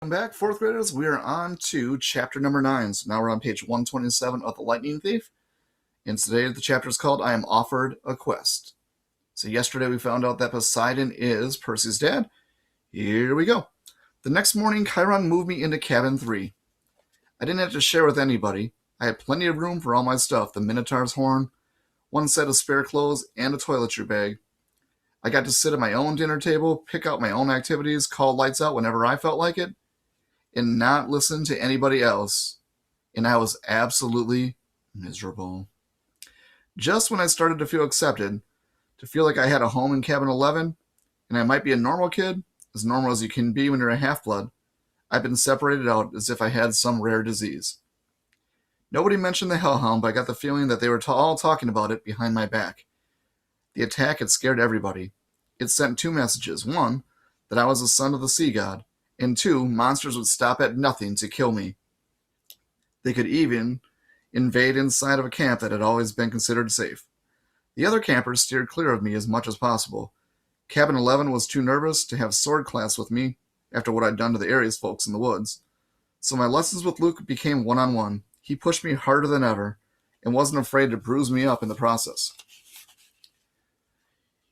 Welcome back, fourth graders. We are on to chapter number 9. So now we're on page 127 of The Lightning Thief. And today the chapter is called I Am Offered a Quest. So yesterday we found out that Poseidon is Percy's dad. Here we go. The next morning, Chiron moved me into cabin 3. I didn't have to share with anybody. I had plenty of room for all my stuff, the Minotaur's horn, one set of spare clothes, and a toiletry bag. I got to sit at my own dinner table, pick out my own activities, call lights out whenever I felt like it, and not listen to anybody else, and I was absolutely miserable. Just when I started to feel accepted, to feel like I had a home in cabin 11, and I might be a normal kid, as normal as you can be when you're a half-blood, I've been separated out as if I had some rare disease. Nobody mentioned the Hellhound, but I got the feeling that they were all talking about it behind my back. The attack had scared everybody. It sent 2 messages. 1, that I was the son of the sea god, and 2, monsters would stop at nothing to kill me. They could even invade inside of a camp that had always been considered safe. The other campers steered clear of me as much as possible. Cabin 11 was too nervous to have sword class with me after what I'd done to the Ares folks in the woods. So my lessons with Luke became one-on-one. He pushed me harder than ever and wasn't afraid to bruise me up in the process.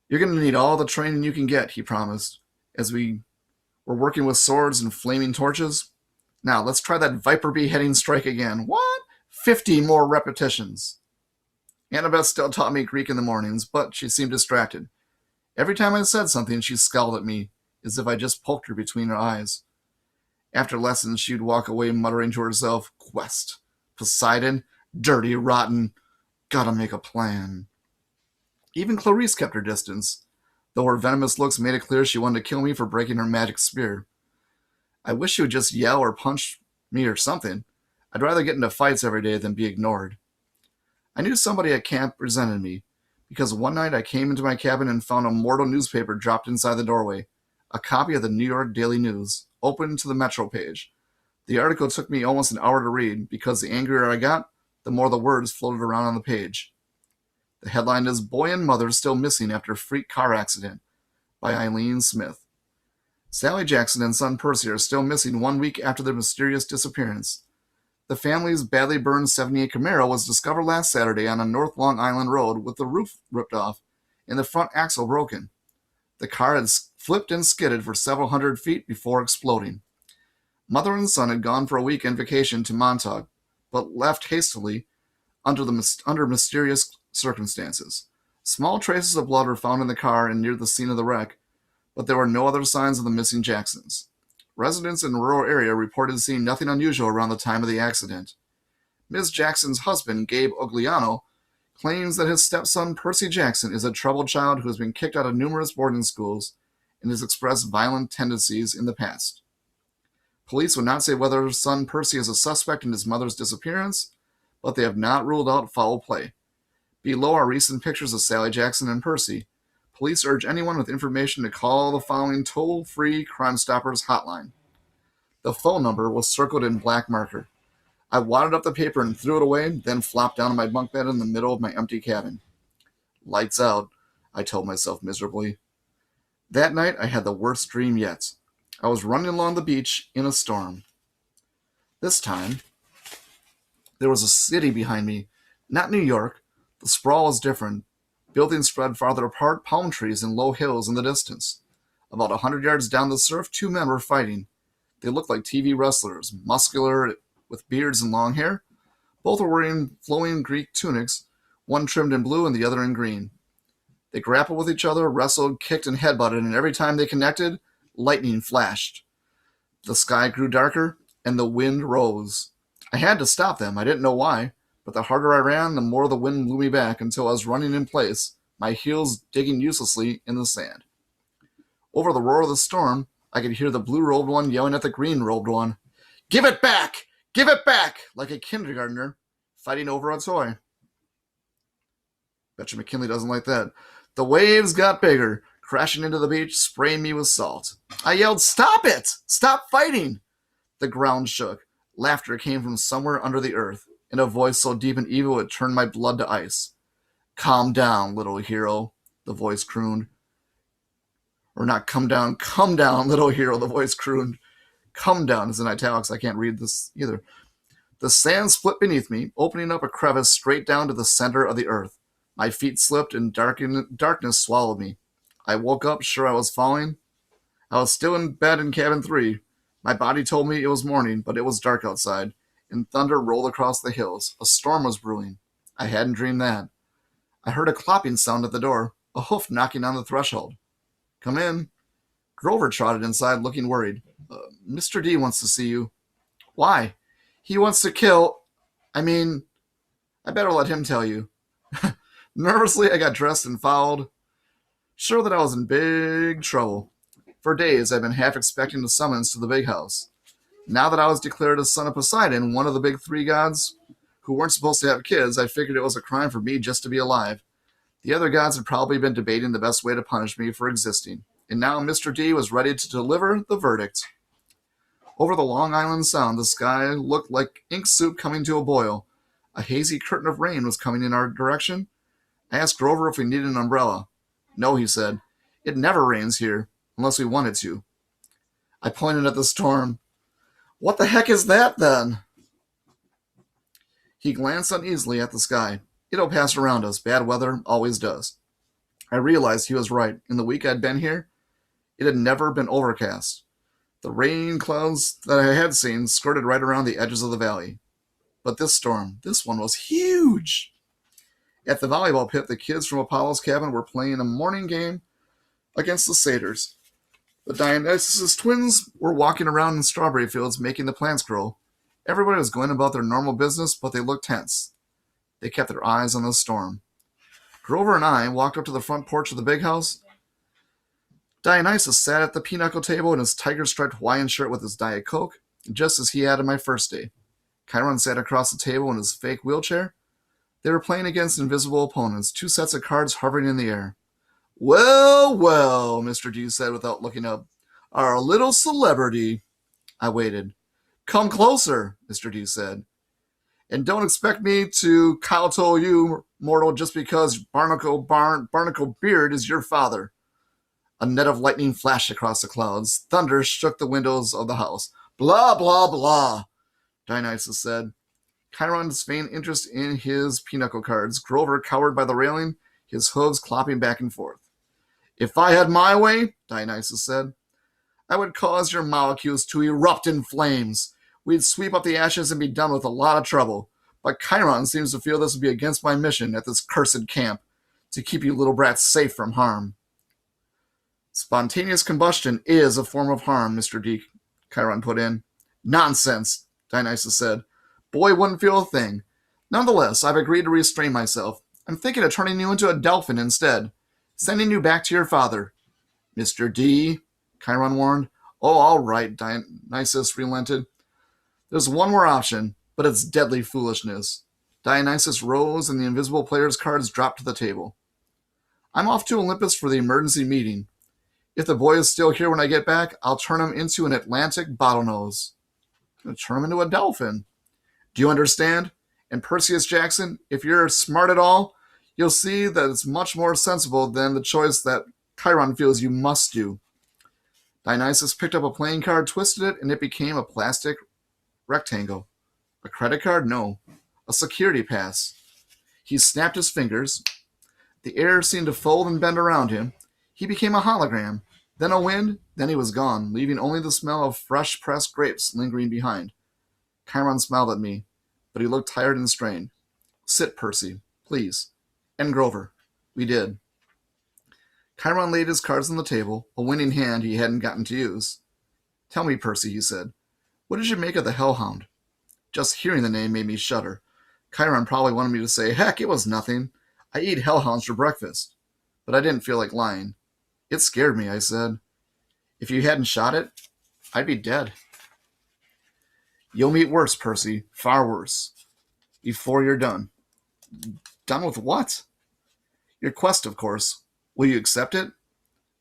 You're going to need all the training you can get, he promised, as we were working with swords and flaming torches. Now, let's try that Viper beheading strike again. What? 50 more repetitions. Annabeth still taught me Greek in the mornings, but she seemed distracted. Every time I said something, she scowled at me, as if I just poked her between her eyes. After lessons, she'd walk away muttering to herself, Quest, Poseidon, dirty, rotten, gotta make a plan. Even Clarice kept her distance, though her venomous looks made it clear she wanted to kill me for breaking her magic spear. I wish she would just yell or punch me or something. I'd rather get into fights every day than be ignored. I knew somebody at camp resented me, because one night I came into my cabin and found a mortal newspaper dropped inside the doorway, a copy of the New York Daily News, open to the Metro page. The article took me almost an hour to read, because the angrier I got, the more the words floated around on the page. The headline is Boy and Mother Still Missing After Freak Car Accident by Eileen Smith. Sally Jackson and son Percy are still missing 1 week after their mysterious disappearance. The family's badly burned 78 Camaro was discovered last Saturday on a North Long Island road with the roof ripped off and the front axle broken. The car had flipped and skidded for several hundred feet before exploding. Mother and son had gone for a weekend vacation to Montauk, but left hastily under mysterious circumstances. Small traces of blood were found in the car and near the scene of the wreck, but there were no other signs of the missing Jacksons. Residents in the rural area reported seeing nothing unusual around the time of the accident. Ms. Jackson's husband, Gabe Ogliano, claims that his stepson, Percy Jackson, is a troubled child who has been kicked out of numerous boarding schools and has expressed violent tendencies in the past. Police would not say whether his son Percy is a suspect in his mother's disappearance, but they have not ruled out foul play. Below are recent pictures of Sally Jackson and Percy. Police urge anyone with information to call the following toll-free Crime Stoppers hotline. The phone number was circled in black marker. I wadded up the paper and threw it away, then flopped down on my bunk bed in the middle of my empty cabin. Lights out, I told myself miserably. That night, I had the worst dream yet. I was running along the beach in a storm. This time, there was a city behind me. Not New York. The sprawl was different. Buildings spread farther apart, palm trees and low hills in the distance. About 100 yards down the surf, 2 men were fighting. They looked like TV wrestlers, muscular, with beards and long hair. Both were wearing flowing Greek tunics, one trimmed in blue and the other in green. They grappled with each other, wrestled, kicked, and headbutted, and every time they connected, lightning flashed. The sky grew darker, and the wind rose. I had to stop them. I didn't know why. But the harder I ran, the more the wind blew me back until I was running in place, my heels digging uselessly in the sand. Over the roar of the storm, I could hear the blue-robed one yelling at the green-robed one, Give it back! Give it back! Like a kindergartner fighting over a toy. Betcha McKinley doesn't like that. The waves got bigger, crashing into the beach, spraying me with salt. I yelled, Stop it! Stop fighting! The ground shook. Laughter came from somewhere under the earth, in a voice so deep and evil it turned my blood to ice. Calm down, little hero, the voice crooned. Or not come down, little hero, the voice crooned. Come down is in italics. I can't read this either. The sand split beneath me, opening up a crevice straight down to the center of the earth. My feet slipped and darkness swallowed me. I woke up sure I was falling. I was still in bed in cabin 3. My body told me it was morning, but it was dark outside, and thunder rolled across the hills. A storm was brewing. I hadn't dreamed that. I heard a clopping sound at the door, a hoof knocking on the threshold. Come in. Grover trotted inside, looking worried. Mr. D wants to see you. Why? He wants to kill... I better let him tell you. Nervously, I got dressed and followed, sure that I was in big trouble. For days, I'd been half expecting a summons to the big house. Now that I was declared a son of Poseidon, one of the big 3 gods who weren't supposed to have kids, I figured it was a crime for me just to be alive. The other gods had probably been debating the best way to punish me for existing, and now Mr. D was ready to deliver the verdict. Over the Long Island Sound, the sky looked like ink soup coming to a boil. A hazy curtain of rain was coming in our direction. I asked Grover if we needed an umbrella. No, he said. It never rains here, unless we want it to. I pointed at the storm. What the heck is that, then? He glanced uneasily at the sky. It'll pass around us. Bad weather always does. I realized he was right. In the week I'd been here, it had never been overcast. The rain clouds that I had seen skirted right around the edges of the valley. But this storm, this one was huge. At the volleyball pit, the kids from Apollo's cabin were playing a morning game against the satyrs. The Dionysus twins were walking around in strawberry fields making the plants grow. Everybody was going about their normal business, but they looked tense. They kept their eyes on the storm. Grover and I walked up to the front porch of the big house. Dionysus sat at the pinochle table in his tiger-striped Hawaiian shirt with his Diet Coke, just as he had on my first day. Chiron sat across the table in his fake wheelchair. They were playing against invisible opponents, 2 sets of cards hovering in the air. Well, well, Mr. D said without looking up. Our little celebrity. I waited. Come closer, Mr. D said. And don't expect me to kowtow you, mortal, just because Barnacle Beard is your father. A net of lightning flashed across the clouds. Thunder shook the windows of the house. Blah, blah, blah, Dionysus said. Chiron's feigned interest in his pinochle cards. Grover cowered by the railing, his hooves clopping back and forth. If I had my way, Dionysus said, I would cause your molecules to erupt in flames. We'd sweep up the ashes and be done with a lot of trouble. But Chiron seems to feel this would be against my mission at this cursed camp, to keep you little brats safe from harm. Spontaneous combustion is a form of harm, Mr. D, Chiron put in. Nonsense, Dionysus said. Boy wouldn't feel a thing. Nonetheless, I've agreed to restrain myself. I'm thinking of turning you into a dolphin instead, sending you back to your father. Mr. D, Chiron warned. Oh, all right, Dionysus relented. There's one more option, but it's deadly foolishness. Dionysus rose, and the invisible player's cards dropped to the table. I'm off to Olympus for the emergency meeting. If the boy is still here when I get back, I'll turn him into an Atlantic bottlenose. I'm going to turn him into a dolphin. Do you understand? And Perseus Jackson, if you're smart at all, you'll see that it's much more sensible than the choice that Chiron feels you must do. Dionysus picked up a playing card, twisted it, and it became a plastic rectangle. A credit card? No. A security pass. He snapped his fingers. The air seemed to fold and bend around him. He became a hologram. Then a wind, then he was gone, leaving only the smell of fresh pressed grapes lingering behind. Chiron smiled at me, but he looked tired and strained. Sit, Percy, please. And Grover. We did. Chiron laid his cards on the table, a winning hand he hadn't gotten to use. Tell me, Percy, he said, what did you make of the Hellhound? Just hearing the name made me shudder. Chiron probably wanted me to say, heck, it was nothing. I eat hellhounds for breakfast. But I didn't feel like lying. It scared me, I said. If you hadn't shot it, I'd be dead. You'll meet worse, Percy. Far worse. Before you're done. Done with what? Your quest, of course. Will you accept it?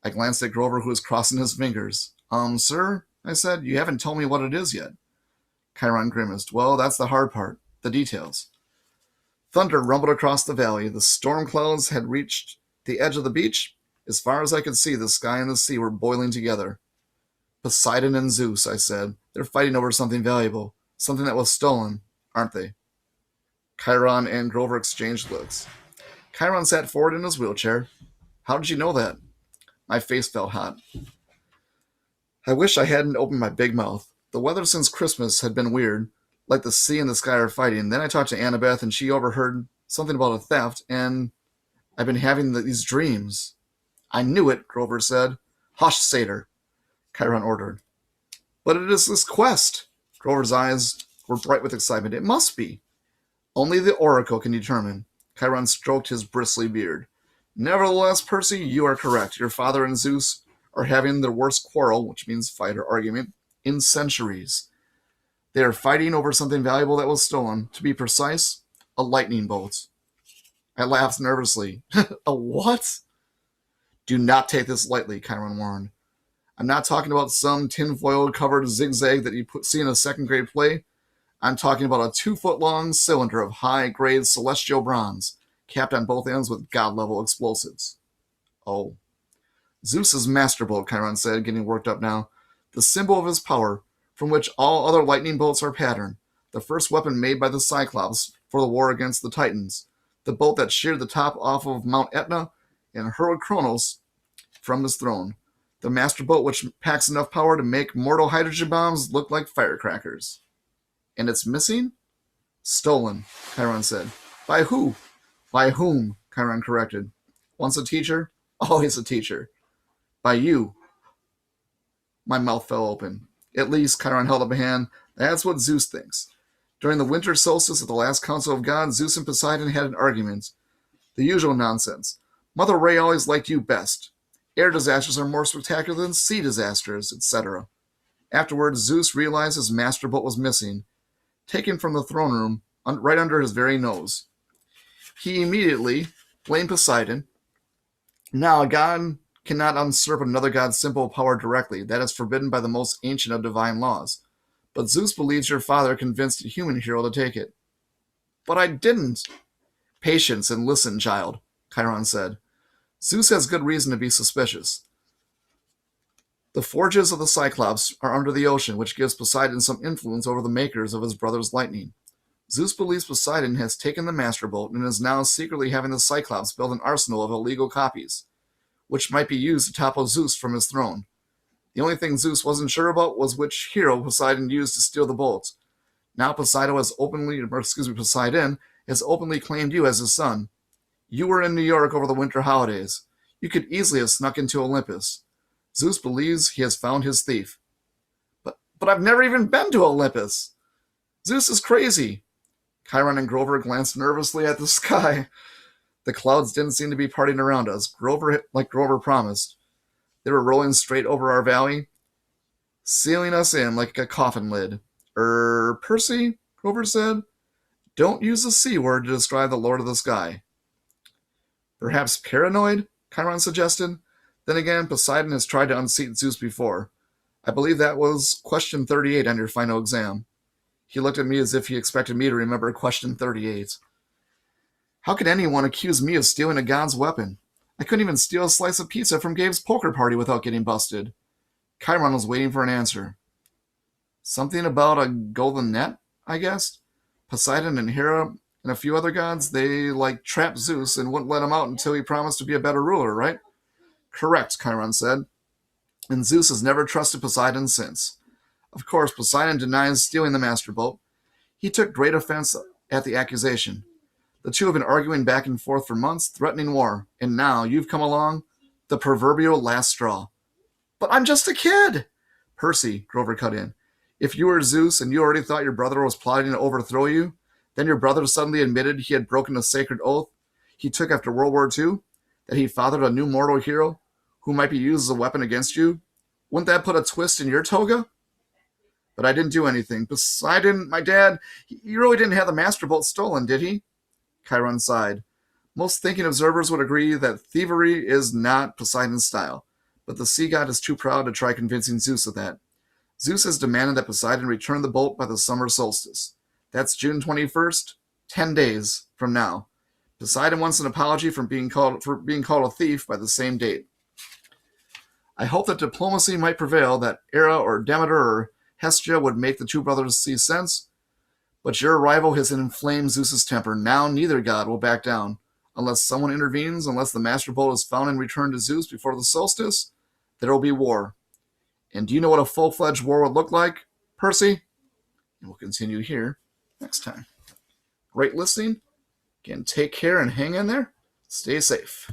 I glanced at Grover, who was crossing his fingers. Sir, I said, you haven't told me what it is yet. Chiron grimaced. Well, that's the hard part. The details. Thunder rumbled across the valley. The storm clouds had reached the edge of the beach. As far as I could see, the sky and the sea were boiling together. Poseidon and Zeus, I said. They're fighting over something valuable. Something that was stolen, aren't they? Chiron and Grover exchanged looks. Chiron sat forward in his wheelchair. How did you know that? My face felt hot. I wish I hadn't opened my big mouth. The weather since Christmas had been weird, like the sea and the sky are fighting. Then I talked to Annabeth, and she overheard something about a theft, and I've been having these dreams. I knew it, Grover said. Hush, satyr, Chiron ordered. But it is this quest. Grover's eyes were bright with excitement. It must be. Only the oracle can determine. Chiron stroked his bristly beard. Nevertheless, Percy, you are correct. Your father and Zeus are having their worst quarrel, which means fight or argument, in centuries. They are fighting over something valuable that was stolen. To be precise, a lightning bolt. I laughed nervously. A what? Do not take this lightly, Chiron warned. I'm not talking about some tinfoil-covered zigzag that you see in a second-grade play. I'm talking about a 2-foot-long cylinder of high-grade celestial bronze, capped on both ends with god-level explosives. Oh. Zeus's master bolt, Chiron said, getting worked up now. The symbol of his power, from which all other lightning bolts are patterned. The first weapon made by the Cyclops for the war against the Titans. The bolt that sheared the top off of Mount Etna and hurled Kronos from his throne. The master bolt which packs enough power to make mortal hydrogen bombs look like firecrackers. And it's missing? Stolen, Chiron said. By who? By whom? Chiron corrected. Once a teacher, always a teacher. By you. My mouth fell open. At least, Chiron held up a hand, that's what Zeus thinks. During the winter solstice at the last council of gods, Zeus and Poseidon had an argument. The usual nonsense. Mother Ray always liked you best. Air disasters are more spectacular than sea disasters, etc. Afterwards, Zeus realized his master bolt was missing, taken from the throne room, right under his very nose. He immediately blamed Poseidon. Now, a god cannot usurp another god's simple power directly. That is forbidden by the most ancient of divine laws. But Zeus believes your father convinced a human hero to take it. But I didn't. Patience and listen, child, Chiron said. Zeus has good reason to be suspicious. The forges of the Cyclops are under the ocean, which gives Poseidon some influence over the makers of his brother's lightning. Zeus believes Poseidon has taken the Master Bolt and is now secretly having the Cyclops build an arsenal of illegal copies, which might be used to topple Zeus from his throne. The only thing Zeus wasn't sure about was which hero Poseidon used to steal the bolt. Now Poseidon has openly claimed you as his son. You were in New York over the winter holidays. You could easily have snuck into Olympus. Zeus believes he has found his thief. But I've never even been to Olympus. Zeus is crazy. Chiron and Grover glanced nervously at the sky. The clouds didn't seem to be parting around us, like Grover promised. They were rolling straight over our valley, sealing us in like a coffin lid. Percy, Grover said, don't use the C word to describe the Lord of the Sky. Perhaps paranoid, Chiron suggested. Then again, Poseidon has tried to unseat Zeus before. I believe that was question 38 on your final exam. He looked at me as if he expected me to remember question 38. How could anyone accuse me of stealing a god's weapon? I couldn't even steal a slice of pizza from Gabe's poker party without getting busted. Chiron was waiting for an answer. Something about a golden net, I guessed. Poseidon and Hera and a few other gods, they, trapped Zeus and wouldn't let him out until he promised to be a better ruler, right? Correct, Chiron said. And Zeus has never trusted Poseidon since. Of course, Poseidon denies stealing the Master Bolt. He took great offense at the accusation. The two have been arguing back and forth for months, threatening war. And now you've come along, the proverbial last straw. But I'm just a kid! Percy, Grover cut in. If you were Zeus and you already thought your brother was plotting to overthrow you, then your brother suddenly admitted he had broken a sacred oath he took after World War II, that he fathered a new mortal hero who might be used as a weapon against you. Wouldn't that put a twist in your toga? But I didn't do anything. Poseidon, my dad, he really didn't have the Master Bolt stolen, did he? Chiron sighed. Most thinking observers would agree that thievery is not Poseidon's style, but the sea god is too proud to try convincing Zeus of that. Zeus has demanded that Poseidon return the bolt by the summer solstice. That's June 21st, 10 days from now. Poseidon wants an apology for being called a thief by the same date. I hope that diplomacy might prevail, that Hera or Demeter or Hestia would make the two brothers see sense. But your arrival has inflamed Zeus's temper. Now neither god will back down. Unless someone intervenes, unless the Master Bolt is found and returned to Zeus before the solstice, there will be war. And do you know what a full-fledged war would look like, Percy? And we'll continue here next time. Great listening. Again, take care and hang in there. Stay safe.